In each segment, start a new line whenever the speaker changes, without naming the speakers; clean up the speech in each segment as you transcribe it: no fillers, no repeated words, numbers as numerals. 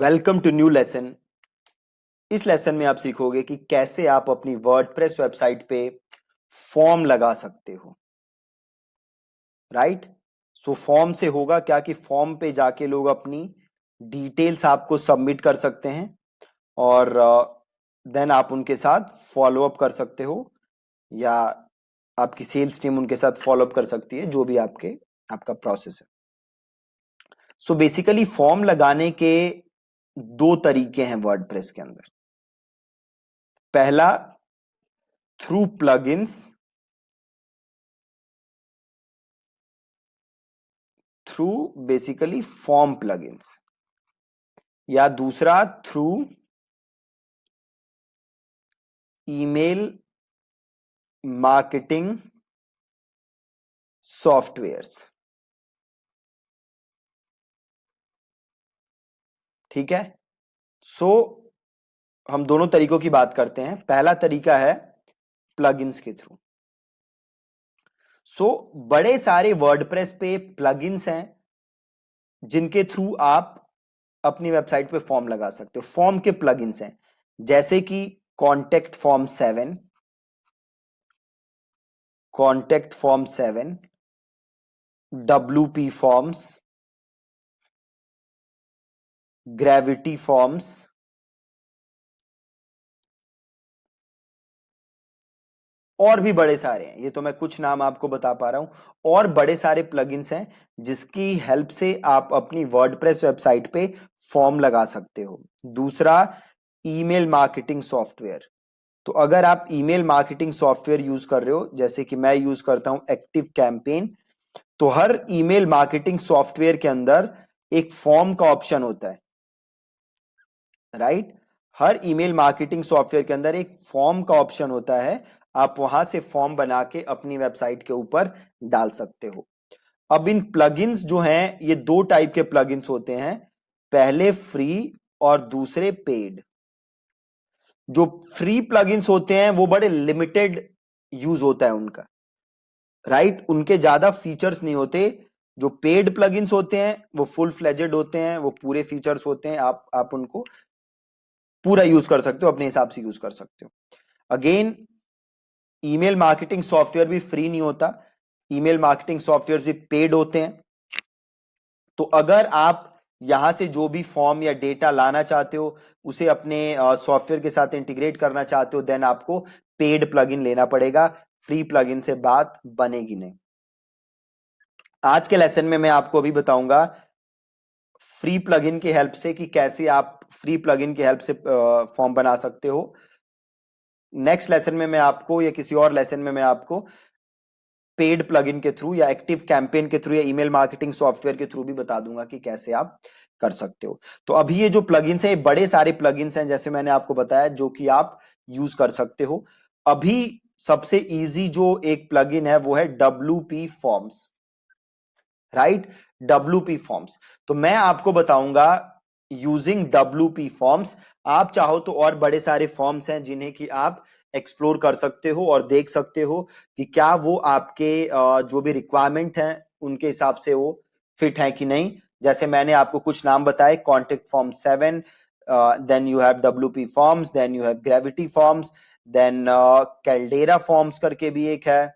Welcome to new lesson. इस lesson में आप सीखोगे कि कैसे आप अपनी वर्डप्रेस वेबसाइट पे फॉर्म लगा सकते हो। राइट। सो फॉर्म से होगा क्या कि फॉर्म पे जाके लोग अपनी डिटेल्स आपको सबमिट कर सकते हैं और देन आप उनके साथ फॉलो अप कर सकते हो या आपकी सेल्स टीम उनके साथ फॉलो अप कर सकती है, जो भी आपका प्रोसेस है। सो बेसिकली फॉर्म लगाने के दो तरीके हैं वर्डप्रेस के अंदर। पहला, through plugins, through basically form plugins, या दूसरा थ्रू ईमेल मार्केटिंग सॉफ्टवेयर्स। ठीक है। सो हम दोनों तरीकों की बात करते हैं। पहला तरीका है प्लगइन्स के थ्रू। बड़े सारे वर्डप्रेस पे प्लगइन्स हैं जिनके थ्रू आप अपनी वेबसाइट पे फॉर्म लगा सकते हो। फॉर्म के प्लगइन्स हैं जैसे कि contact form 7, contact form 7, WP forms, gravity forms, और भी बड़े सारे हैं। ये तो मैं कुछ नाम आपको बता पा रहा हूं। और बड़े सारे प्लगइन्स हैं जिसकी हेल्प से आप अपनी वर्डप्रेस वेबसाइट पे फॉर्म लगा सकते हो। दूसरा, ईमेल मार्केटिंग सॉफ्टवेयर। तो अगर आप ईमेल मार्केटिंग सॉफ्टवेयर यूज कर रहे हो, जैसे कि मैं यूज करता हूं एक्टिव कैंपेन, तो हर ईमेल मार्केटिंग सॉफ्टवेयर के अंदर एक फॉर्म का ऑप्शन होता है। राइट। हर ईमेल मार्केटिंग सॉफ्टवेयर के अंदर एक फॉर्म का ऑप्शन होता है। आप वहां से फॉर्म बना के अपनी वेबसाइट के ऊपर डाल सकते हो। अब इन प्लगइन्स जो हैं, ये दो टाइप के प्लगइन्स होते हैं। पहले फ्री और दूसरे पेड। जो फ्री प्लगइन्स होते हैं वो बड़े लिमिटेड यूज होता है उनका। राइट। उनके ज्यादा फीचर्स नहीं होते। जो पेड प्लगइन्स होते हैं वो फुल फ्लेजेड होते हैं, वो पूरे फीचर्स होते हैं। आप उनको पूरा यूज कर सकते हो, अपने हिसाब से यूज कर सकते हो। अगेन, ईमेल मार्केटिंग सॉफ्टवेयर भी फ्री नहीं होता। ईमेल मार्केटिंग सॉफ्टवेयर भी पेड होते हैं। तो अगर आप यहां से जो भी फॉर्म या डेटा लाना चाहते हो, उसे अपने सॉफ्टवेयर के साथ इंटीग्रेट करना चाहते हो, देन आपको पेड प्लगइन लेना पड़ेगा। फ्री प्लगइन से बात बनेगी नहीं। आज के लेसन में मैं आपको अभी बताऊंगा फ्री प्लगइन की हेल्प से कि कैसे आप फ्री प्लगइन की हेल्प से फॉर्म बना सकते हो। नेक्स्ट लेसन में मैं आपको, या किसी और लेसन में मैं आपको पेड प्लगइन के थ्रू या एक्टिव कैंपेन के थ्रू या ईमेल मार्केटिंग सॉफ्टवेयर के थ्रू भी बता दूंगा कि कैसे आप कर सकते हो। तो अभी ये जो प्लगइन्स हैं, बड़े सारे प्लगइन्स हैं जैसे मैंने आपको बताया, जो कि आप यूज कर सकते हो। अभी सबसे इजी जो एक प्लगइन है वो है WP forms. Right. WP forms. तो मैं आपको बताऊंगा यूजिंग WP फॉर्म्स। आप चाहो तो और बड़े सारे फॉर्म्स हैं जिन्हें कि आप एक्सप्लोर कर सकते हो और देख सकते हो कि क्या वो आपके जो भी रिक्वायरमेंट हैं उनके हिसाब से वो फिट है कि नहीं। जैसे मैंने आपको कुछ नाम बताए, contact form 7, then you have WP forms, then you have gravity forms, then caldera forms करके भी एक है,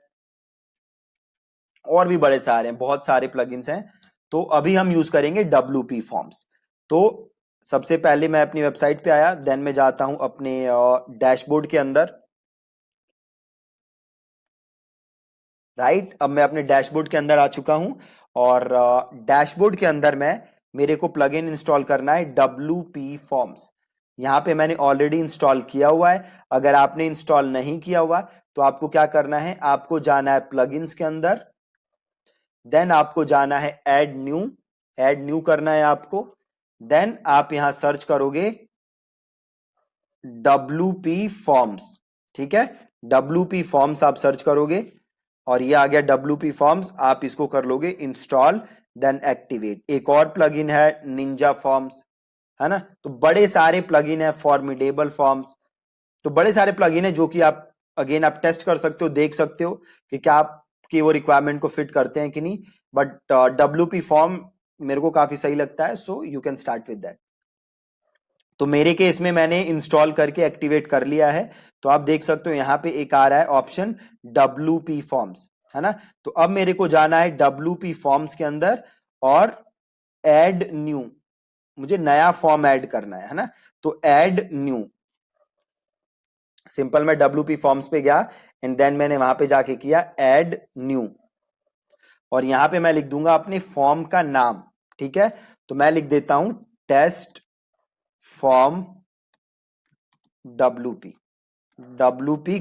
और भी बड़े सारे हैं, बहुत सारे प्लगइन्स हैं। तो अभी हम यूज करेंगे WP फॉर्म्स। तो सबसे पहले मैं अपनी वेबसाइट पे आया, देन मैं जाता हूं अपने डैशबोर्ड के अंदर। राइट। अब मैं अपने डैशबोर्ड के अंदर आ चुका हूं और डैशबोर्ड के अंदर मेरे को प्लगइन इंस्टॉल करना है WP फॉर्म्स। यहां पे मैंने ऑलरेडी इंस्टॉल किया हुआ है। अगर आपने इंस्टॉल नहीं किया हुआ तो आपको क्या करना है, आपको जाना है प्लगइन्स के अंदर, देन आपको जाना है ऐड न्यू करना है आपको। देन आप यहां सर्च करोगे WP फॉर्म्स। ठीक है। WP फॉर्म्स आप सर्च करोगे और ये आ गया WP फॉर्म्स। आप इसको कर लोगे इंस्टॉल, देन एक्टिवेट। एक और प्लगइन है निंजा फॉर्म्स, है ना। तो बड़े सारे प्लगइन है, फॉर्मिडेबल फॉर्म्स। तो बड़े सारे प्लगइन है जो कि आप अगेन आप टेस्ट कर सकते हो, देख सकते हो कि क्या आपकी वो रिक्वायरमेंट को फिट करते हैं कि नहीं। बट WP फॉर्म मेरे को काफी सही लगता है, so you can start with that. तो मेरे केस में मैंने इंस्टॉल करके एक्टिवेट कर लिया है। तो आप देख सकते हो यहाँ पे एक आ रहा है ऑप्शन WP फॉर्म्स, है ना। तो अब मेरे को जाना है WP फॉर्म्स के अंदर और ऐड न्यू, मुझे नया फॉर्म ऐड करना है ना। तो ऐड न्यू, सिंपल मैं WP फॉर्म्स पे गया एंड देन मैंने वहां पे जाके किया ऐड न्यू, और यहां पे मैं लिख दूंगा अपने फॉर्म का नाम। ठीक है, तो मैं लिख देता हूं टेस्ट फॉर्म WP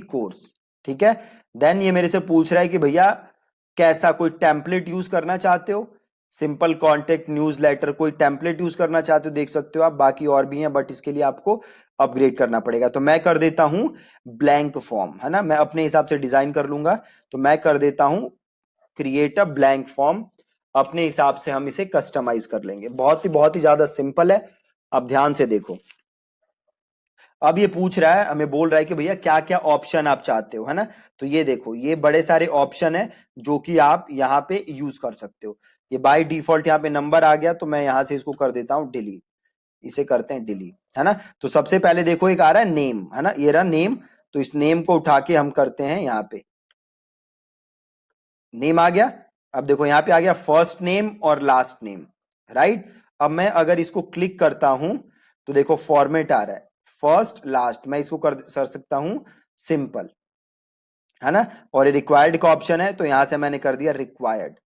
कोर्स। ठीक है, देन ये मेरे से पूछ रहा है कि भैया कैसा, कोई टेम्पलेट यूज करना चाहते हो, सिंपल कॉन्टेक्ट न्यूज़लेटर, कोई टेम्पलेट यूज करना चाहते हो, देख सकते हो आप, बाकी और भी हैं बट इसके लिए आपको अपग्रेड करना पड़ेगा। तो मैं कर देता हूं ब्लैंक फॉर्म, है ना, मैं अपने हिसाब से डिजाइन कर लूंगा। तो मैं कर देता हूं क्रिएट अ ब्लैंक फॉर्म, अपने हिसाब से हम इसे कस्टमाइज कर लेंगे। बहुत ही ज्यादा सिंपल है, अब ध्यान से देखो। अब ये पूछ रहा है, हमें बोल रहा है कि भैया क्या क्या ऑप्शन आप चाहते हो, है ना। तो ये देखो, ये बड़े सारे ऑप्शन है जो कि आप यहाँ पे यूज कर सकते हो। ये बाय डिफॉल्ट यहाँ पे नंबर आ गया, तो मैं यहाँ से इसको कर देता हूँ डिलीट, इसे करते हैं डिलीट, है ना। तो सबसे पहले देखो एक आ रहा है नेम, है ना, ये रहा नेम। तो इस नेम को उठा के हम करते हैं यहाँ पे, नेम आ गया। अब देखो यहाँ पे आ गया फर्स्ट नेम और लास्ट नेम, राइट। अब मैं अगर इसको क्लिक करता हूं तो देखो फॉर्मेट आ रहा है फर्स्ट लास्ट, मैं इसको कर सकता हूं सिंपल, है ना। और ये रिक्वायर्ड का ऑप्शन है, तो यहां से मैंने कर दिया रिक्वायर्ड।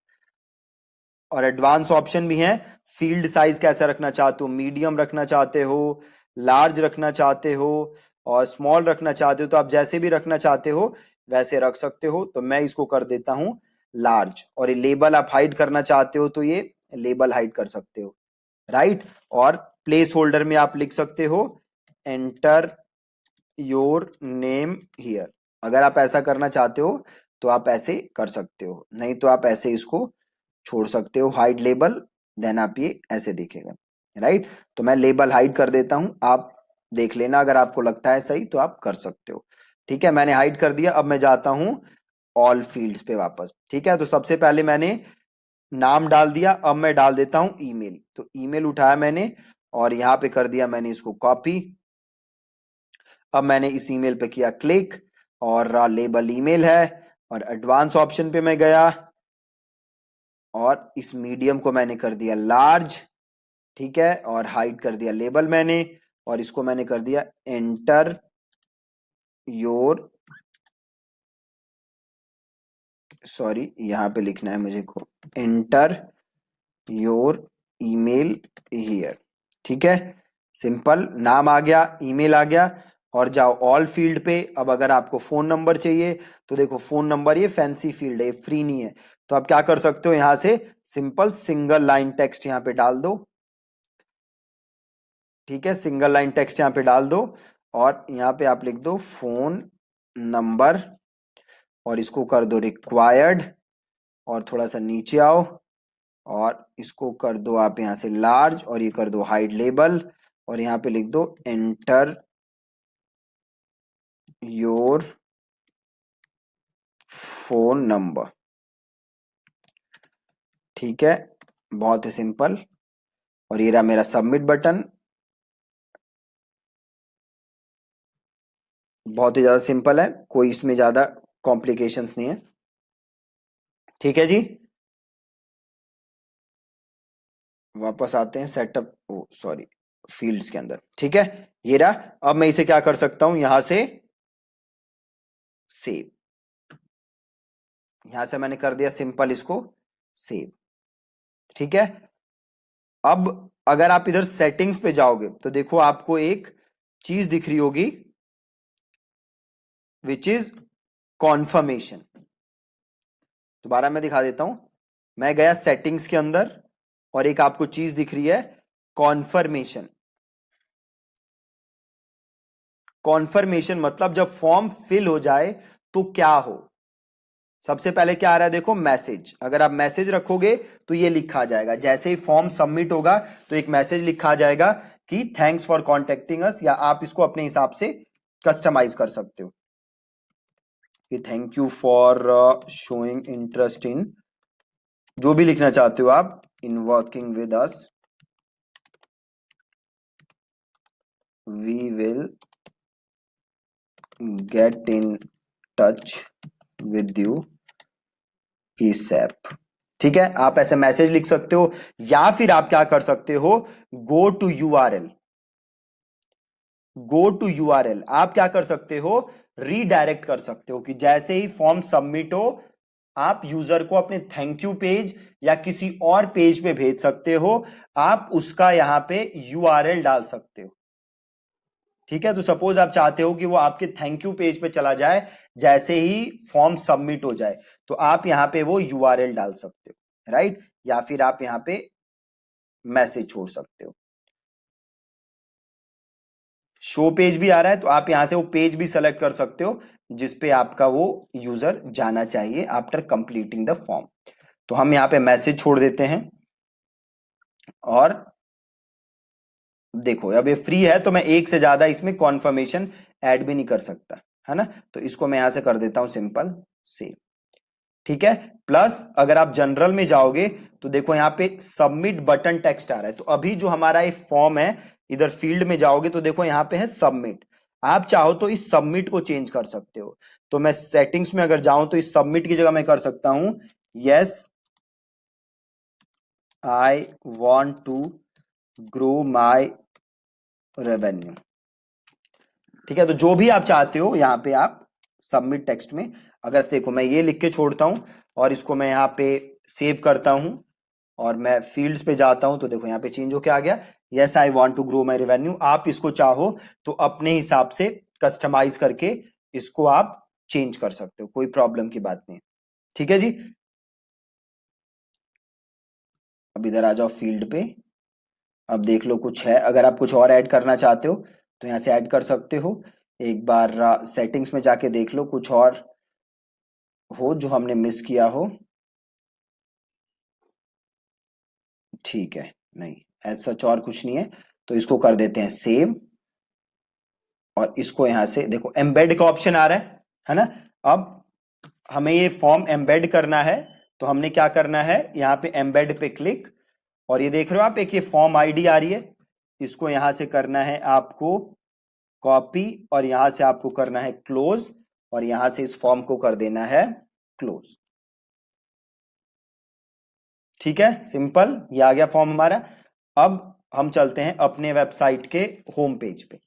और एडवांस ऑप्शन भी है, फील्ड साइज कैसा रखना चाहते हो, मीडियम रखना चाहते हो, लार्ज रखना चाहते हो, और स्मॉल रखना चाहते हो, तो आप जैसे भी रखना चाहते हो वैसे रख सकते हो। तो मैं इसको कर देता हूं लार्ज। और ये लेबल आप हाइड करना चाहते हो तो ये लेबल हाइड कर सकते हो, राइट। और प्लेस होल्डर में आप लिख सकते हो एंटर योर नेम हियर, अगर आप ऐसा करना चाहते हो तो आप ऐसे कर सकते हो, नहीं तो आप ऐसे इसको छोड़ सकते हो हाइड लेबल, देन आप ये ऐसे दिखेगा, राइट। तो मैं लेबल हाइड कर देता हूं, आप देख लेना, अगर आपको लगता है सही तो आप कर सकते हो। ठीक है, मैंने हाइड कर दिया। अब मैं जाता हूं ऑल फील्ड्स पे वापस। ठीक है, तो सबसे पहले मैंने नाम डाल दिया, अब मैं डाल देता हूं ईमेल। तो ईमेल उठाया मैंने और यहां पे कर दिया मैंने इसको कॉपी। अब मैंने इस ईमेल पे किया क्लिक और लेबल ईमेल है, और एडवांस ऑप्शन पे मैं गया और इस मीडियम को मैंने कर दिया लार्ज। ठीक है, और हाइड कर दिया लेबल मैंने, और इसको मैंने कर दिया एंटर योर, सॉरी यहाँ पे लिखना है मुझे को, एंटर योर ईमेल हियर। ठीक है, सिंपल, नाम आ गया, ईमेल आ गया। और जाओ ऑल फील्ड पे। अब अगर आपको फोन नंबर चाहिए तो देखो फोन नंबर, ये फैंसी फील्ड है, फ्री नहीं है। तो आप क्या कर सकते हो, यहां से सिंपल सिंगल लाइन टेक्स्ट यहाँ पे डाल दो। ठीक है, सिंगल लाइन टेक्स्ट यहाँ पे डाल दो, और यहाँ पे आप लिख दो फोन नंबर, और इसको कर दो रिक्वायर्ड, और थोड़ा सा नीचे आओ और इसको कर दो आप यहाँ से लार्ज, और ये कर दो हाइड लेबल, और यहाँ पे लिख दो एंटर योर फोन नंबर। ठीक है, बहुत ही सिंपल। और ये रहा मेरा सबमिट बटन, बहुत ही ज्यादा सिंपल है, कोई इसमें ज्यादा कॉम्प्लिकेशंस नहीं है। ठीक है जी, वापस आते हैं सेटअप, ओ सॉरी, फील्ड्स के अंदर। ठीक है, ये रहा। अब मैं इसे क्या कर सकता हूं, यहां से सेव, यहां से मैंने कर दिया सिंपल इसको सेव। ठीक है, अब अगर आप इधर सेटिंग्स पे जाओगे तो देखो आपको एक चीज दिख रही होगी विच इज कॉन्फर्मेशन। दोबारा मैं दिखा देता हूं, मैं गया सेटिंग्स के अंदर और एक आपको चीज दिख रही है कॉन्फर्मेशन। कॉन्फर्मेशन मतलब जब फॉर्म फिल हो जाए तो क्या हो। सबसे पहले क्या आ रहा है देखो, मैसेज। अगर आप मैसेज रखोगे तो ये लिखा जाएगा, जैसे ही फॉर्म सबमिट होगा तो एक मैसेज लिखा जाएगा कि थैंक्स फॉर कॉन्टेक्टिंग अस, या आप इसको अपने हिसाब से कस्टमाइज कर सकते हो कि thank you for showing interest in, जो भी लिखना चाहते हो आप, in working with us. We will get in touch with you ASAP। ठीक है, आप ऐसे मैसेज लिख सकते हो, या फिर आप क्या कर सकते हो, go to URL. Go to URL आप क्या कर सकते हो, रीडायरेक्ट कर सकते हो कि जैसे ही फॉर्म सबमिट हो, आप यूजर को अपने थैंक यू पेज या किसी और पेज पे भेज सकते हो, आप उसका यहां पे यूआरएल डाल सकते हो। ठीक है, तो सपोज आप चाहते हो कि वो आपके थैंक यू पेज पे चला जाए जैसे ही फॉर्म सबमिट हो जाए, तो आप यहां पे वो यूआरएल डाल सकते हो, राइट, या फिर आप यहां पे मैसेज छोड़ सकते हो। शो पेज भी आ रहा है, तो आप यहां से वो पेज भी सेलेक्ट कर सकते हो जिसपे आपका वो यूजर जाना चाहिए आफ्टर कंप्लीटिंग द फॉर्म। तो हम यहाँ पे मैसेज छोड़ देते हैं, और देखो अब ये फ्री है तो मैं एक से ज्यादा इसमें कॉन्फर्मेशन ऐड भी नहीं कर सकता, है ना। तो इसको मैं यहां से कर देता हूं सिंपल सेव। ठीक है, प्लस अगर आप जनरल में जाओगे तो देखो यहाँ पे सबमिट बटन टेक्स्ट आ रहा है, तो अभी जो हमारा ये फॉर्म है, इधर फील्ड में जाओगे तो देखो यहाँ पे है सबमिट। आप चाहो तो इस सबमिट को चेंज कर सकते हो। तो मैं सेटिंग्स में अगर जाऊं तो इस सबमिट की जगह मैं कर सकता हूं, yes I want to grow my revenue. ठीक है, तो जो भी आप चाहते हो यहाँ पे आप सबमिट टेक्स्ट में, अगर देखो मैं ये लिख के छोड़ता हूं और इसको मैं यहाँ पे सेव करता हूं और मैं फील्ड्स पे जाता हूं, तो देखो यहाँ पे चेंज होके आ गया, yes I want to grow my revenue. आप इसको चाहो तो अपने हिसाब से कस्टमाइज करके इसको आप चेंज कर सकते हो, कोई प्रॉब्लम की बात नहीं। ठीक है जी, अब इधर आ जाओ फील्ड पे। अब देख लो कुछ है, अगर आप कुछ और ऐड करना चाहते हो तो यहाँ से ऐड कर सकते हो। एक बार सेटिंग्स में जाके देख लो कुछ और हो जो हमने मिस किया हो। ठीक है, नहीं ऐसा सच और कुछ नहीं है, तो इसको कर देते हैं सेव। और इसको यहां से देखो एम्बेड का ऑप्शन आ रहा है ना। अब हमें ये फॉर्म एम्बेड करना है, तो हमने क्या करना है, यहाँ पे एम्बेड पे क्लिक, और ये देख रहे हो आप एक ये फॉर्म आईडी आ रही है, इसको यहां से करना है आपको कॉपी, और यहां से आपको करना है क्लोज, और यहां से इस फॉर्म को कर देना है क्लोज। ठीक है, सिंपल, ये आ गया फॉर्म हमारा। अब हम चलते हैं अपने वेबसाइट के होम पेज पे।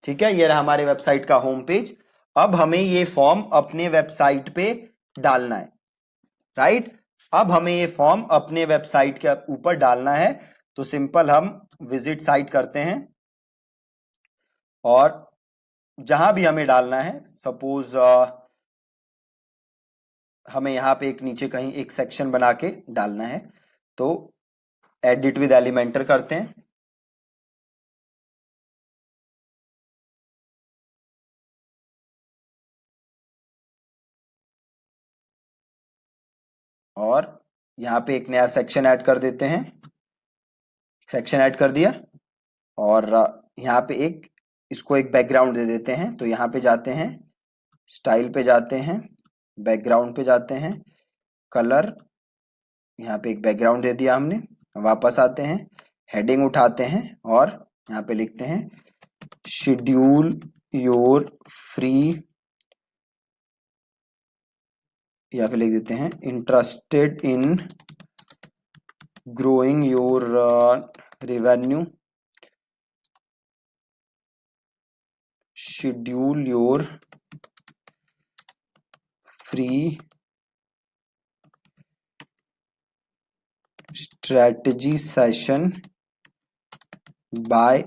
ठीक है, ये रहा हमारे वेबसाइट का होम पेज। अब हमें ये फॉर्म अपने वेबसाइट पे डालना है, राइट। अब हमें ये फॉर्म अपने वेबसाइट के ऊपर डालना है, तो सिंपल हम विजिट साइट करते हैं, और जहां भी हमें डालना है, सपोज हमें यहाँ पे एक नीचे कहीं एक सेक्शन बना के डालना है, तो एडिट विद एलिमेंटर करते हैं, और यहाँ पे एक नया सेक्शन ऐड कर देते हैं। सेक्शन ऐड कर दिया, और यहाँ पे एक इसको एक बैकग्राउंड दे देते हैं, तो यहाँ पे जाते हैं, स्टाइल पे जाते हैं, बैकग्राउंड पे जाते हैं, कलर, यहाँ पे एक बैकग्राउंड दे दिया हमने। वापस आते हैं, हेडिंग उठाते हैं, और यहाँ पे लिखते हैं शेड्यूल योर फ्री, या फिर लिख देते हैं interested in growing your revenue, schedule your free strategy session by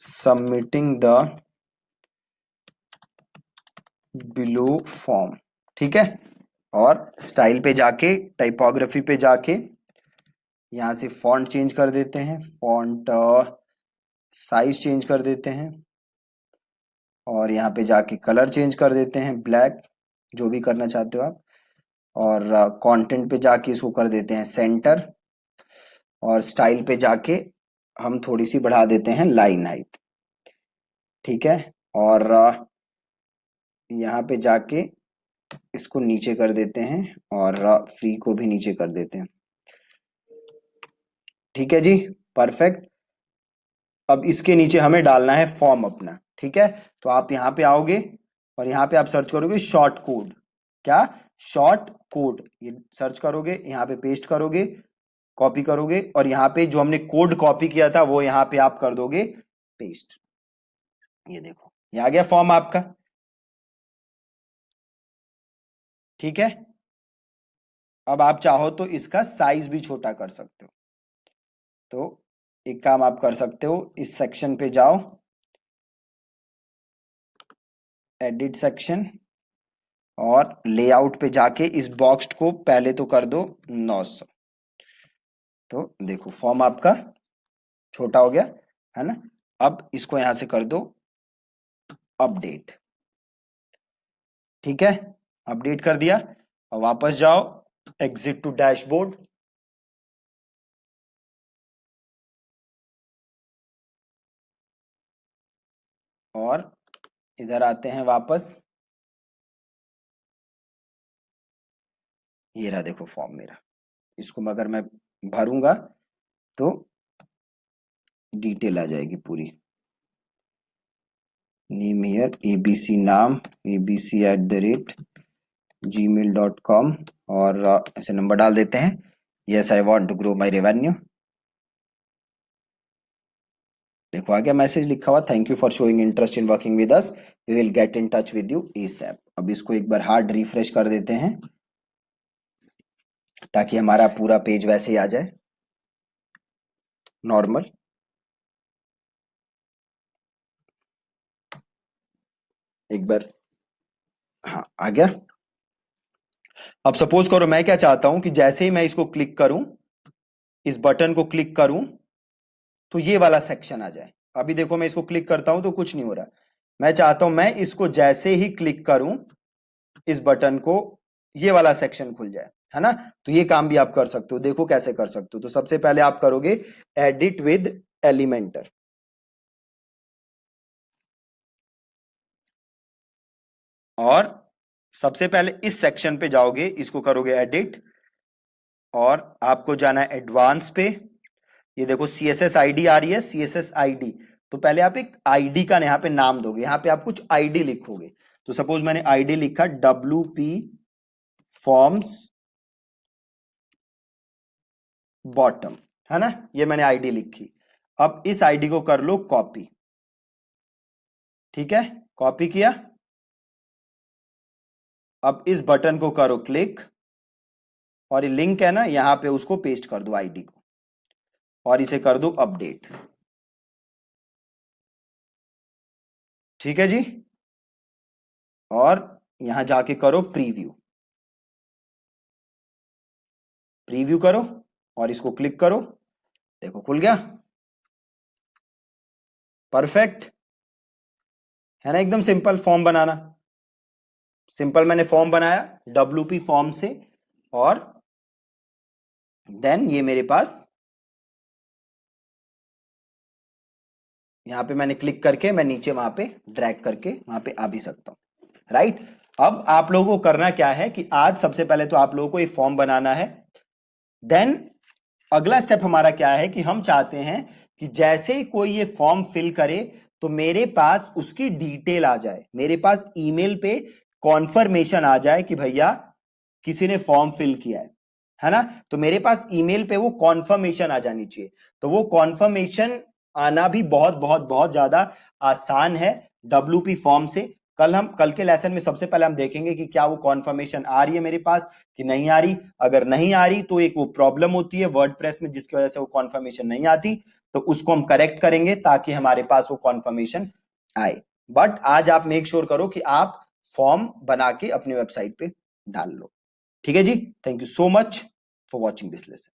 submitting the below form। ठीक है, और स्टाइल पे जाके, टाइपोग्राफी पे जाके, यहाँ से फॉन्ट चेंज कर देते हैं, फॉन्ट साइज चेंज कर देते हैं, और यहाँ पे जाके कलर चेंज कर देते हैं ब्लैक, जो भी करना चाहते हो आप, और कंटेंट पे जाके इसको कर देते हैं सेंटर, और स्टाइल पे जाके हम थोड़ी सी बढ़ा देते हैं लाइन हाइट। ठीक है, और यहाँ पे जाके इसको नीचे कर देते हैं, और फ्री को भी नीचे कर देते हैं। ठीक है जी, परफेक्ट। अब इसके नीचे हमें डालना है फॉर्म अपना, ठीक है। तो आप यहाँ पे आओगे और यहाँ पे आप सर्च करोगे शॉर्ट कोड। क्या? Short code. ये सर्च करोगे, यहाँ पे पेस्ट करोगे, कॉपी करोगे और यहाँ पे जो हमने कोड कॉपी किया था वो यहाँ पे आप कर दोगे पेस्ट। ये देखो, ये आ गया फॉर्म आपका, ठीक है। अब आप चाहो तो इसका साइज भी छोटा कर सकते हो। तो एक काम आप कर सकते हो, इस सेक्शन पे जाओ, एडिट सेक्शन, और लेआउट पे जाके इस बॉक्स को पहले तो कर दो 900। तो देखो फॉर्म आपका छोटा हो गया, है ना। अब इसको यहां से कर दो अपडेट, ठीक है। अपडेट कर दिया। और वापस जाओ, एग्जिट टू डैशबोर्ड, और इधर आते हैं वापस। ये रहा देखो फॉर्म मेरा। इसको अगर मैं भरूंगा तो डिटेल आ जाएगी पूरी। नेम हियर एबीसी नाम, abc@gmail.com, और ऐसे नंबर डाल देते हैं। Yes I want to grow my revenue. देखो आ गया मैसेज लिखा हुआ, thank you for showing interest in working with us, we will get in touch with you ASAP. अब इसको एक बार हार्ड रिफ्रेश कर देते हैं ताकि हमारा पूरा पेज वैसे ही आ जाए नॉर्मल। एक बार, हाँ आ गया। अब सपोज करो मैं क्या चाहता हूं कि जैसे ही मैं इसको क्लिक करूं, इस बटन को क्लिक करूं, तो ये वाला सेक्शन आ जाए। अभी देखो मैं इसको क्लिक करता हूं तो कुछ नहीं हो रहा। मैं चाहता हूं मैं इसको जैसे ही क्लिक करूं, इस बटन को, ये वाला सेक्शन खुल जाए, है ना। तो ये काम भी आप कर सकते हो। देखो कैसे कर सकते हो। तो सबसे पहले आप करोगे एडिट विद एलिमेंटर, और सबसे पहले इस सेक्शन पे जाओगे, इसको करोगे एडिट, और आपको जाना है एडवांस पे। ये देखो CSS आईडी आ रही है, CSS आईडी। तो पहले आप एक आईडी का यहाँ पे नाम दोगे, यहाँ पे आप कुछ आईडी लिखोगे। तो सपोज मैंने आईडी लिखा WP फॉर्म्स बॉटम, है ना। ये मैंने आईडी लिखी। अब इस आईडी को कर लो कॉपी, ठीक है। कॉपी किया। अब इस बटन को करो क्लिक, और ये लिंक है ना, यहां पे उसको पेस्ट कर दो आईडी को, और इसे कर दो अपडेट, ठीक है जी। और यहां जाके करो प्रीव्यू, प्रीव्यू करो और इसको क्लिक करो। देखो खुल गया, परफेक्ट, है ना। एकदम सिंपल फॉर्म बनाना। सिंपल मैंने फॉर्म बनाया WP फॉर्म से, और देन ये मेरे पास यहां पे मैंने क्लिक करके मैं नीचे वहां पे ड्रैग करके वहां पे आ भी सकता हूं, राइट। अब आप लोगों को करना क्या है कि आज सबसे पहले तो आप लोगों को ये फॉर्म बनाना है। देन अगला स्टेप हमारा क्या है कि हम चाहते हैं कि जैसे ही कोई ये फॉर्म फिल करे तो मेरे पास उसकी डिटेल आ जाए, मेरे पास ईमेल पे कॉन्फर्मेशन आ जाए कि भैया किसी ने फॉर्म फिल किया है ना। तो मेरे पास ईमेल पे वो कॉन्फर्मेशन आ जानी चाहिए। तो वो कॉन्फर्मेशन आना भी बहुत बहुत बहुत ज्यादा आसान है WP फॉर्म से। कल के लेसन में सबसे पहले हम देखेंगे कि क्या वो कॉन्फर्मेशन आ रही है मेरे पास कि नहीं आ रही। अगर नहीं आ रही तो एक वो प्रॉब्लम होती है वर्डप्रेस में जिसकी वजह से वो कॉन्फर्मेशन नहीं आती, तो उसको हम करेक्ट करेंगे ताकि हमारे पास वो कॉन्फर्मेशन आए। बट आज आप मेक श्योर करो कि आप फॉर्म बना के अपनी वेबसाइट पे डाल लो, ठीक है जी। Thank you so much for watching this lesson.